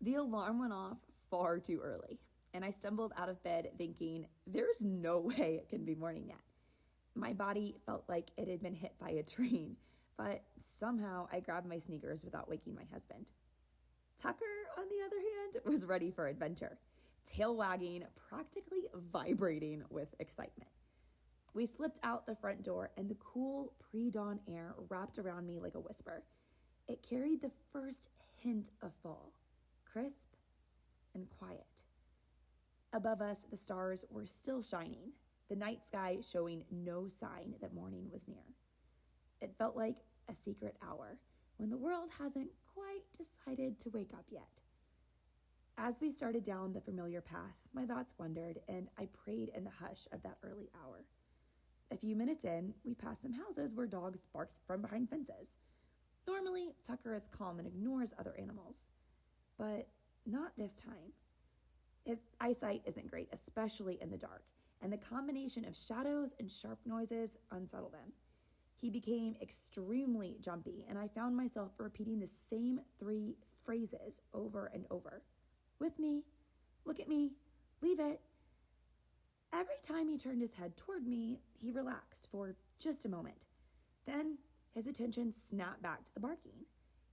The alarm went off far too early, and I stumbled out of bed thinking, there's no way it can be morning yet. My body felt like it had been hit by a train, but somehow I grabbed my sneakers without waking my husband. Tucker, on the other hand, was ready for adventure, tail wagging, practically vibrating with excitement. We slipped out the front door, and the cool pre-dawn air wrapped around me like a whisper. It carried the first hint of fall, crisp and quiet. Above us, the stars were still shining, the night sky showing no sign that morning was near. It felt like a secret hour when the world hasn't quite decided to wake up yet. As we started down the familiar path, my thoughts wandered, and I prayed in the hush of that early hour. A few minutes in, we passed some houses where dogs barked from behind fences. Normally, Tucker is calm and ignores other animals, but not this time. His eyesight isn't great, especially in the dark, and the combination of shadows and sharp noises unsettled him. He became extremely jumpy, and I found myself repeating the same 3 phrases over and over. With me, look at me, leave it. Every time he turned his head toward me, he relaxed for just a moment. Then his attention snapped back to the barking,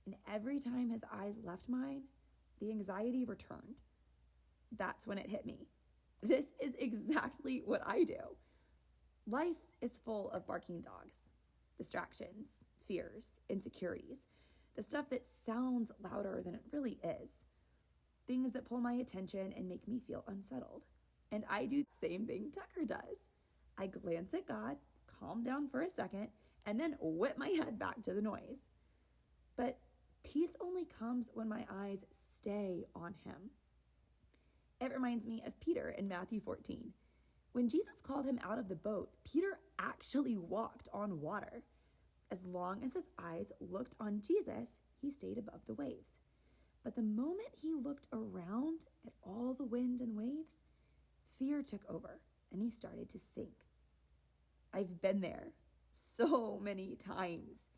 and every time his eyes left mine, the anxiety returned. That's when it hit me. This is exactly what I do. Life is full of barking dogs, distractions, fears, insecurities, the stuff that sounds louder than it really is, things that pull my attention and make me feel unsettled. And I do the same thing Tucker does. I glance at God, calm down for a second, and then whip my head back to the noise. But peace only comes when my eyes stay on him. It reminds me of Peter in Matthew 14. When Jesus called him out of the boat, Peter actually walked on water. As long as his eyes looked on Jesus, he stayed above the waves. But the moment he looked around at all the wind and waves, fear took over and he started to sink. I've been there so many times.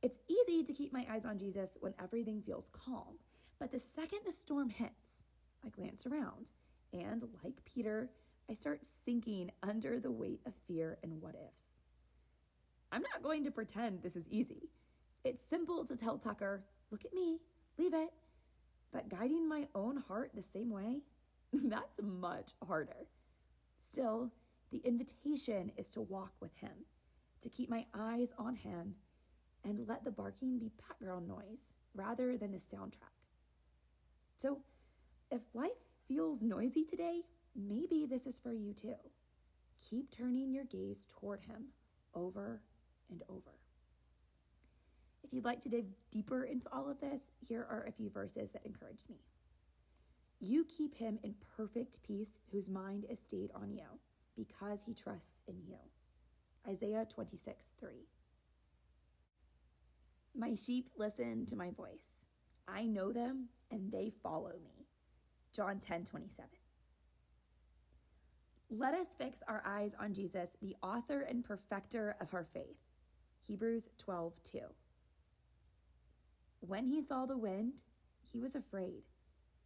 It's easy to keep my eyes on Jesus when everything feels calm, but the second the storm hits, I glance around, and like Peter, I start sinking under the weight of fear and what ifs. I'm not going to pretend this is easy. It's simple to tell Tucker, look at me, leave it. But guiding my own heart the same way, that's much harder. Still, the invitation is to walk with him, to keep my eyes on him, and let the barking be background noise rather than the soundtrack. So, if life feels noisy today, maybe this is for you too. Keep turning your gaze toward him over and over. If you'd like to dive deeper into all of this, here are a few verses that encouraged me. You keep him in perfect peace whose mind is stayed on you because he trusts in you. Isaiah 26:3. My sheep listen to my voice. I know them and they follow me. John 10:27. Let us fix our eyes on Jesus, the author and perfecter of our faith. Hebrews 12:2. When he saw the wind, he was afraid,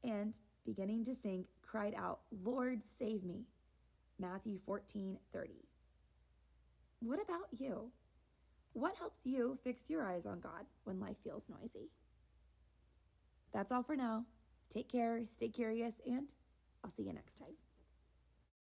and, beginning to sink, cried out, Lord, save me. Matthew 14:30. What about you? What helps you fix your eyes on God when life feels noisy? That's all for now. Take care, stay curious, and I'll see you next time.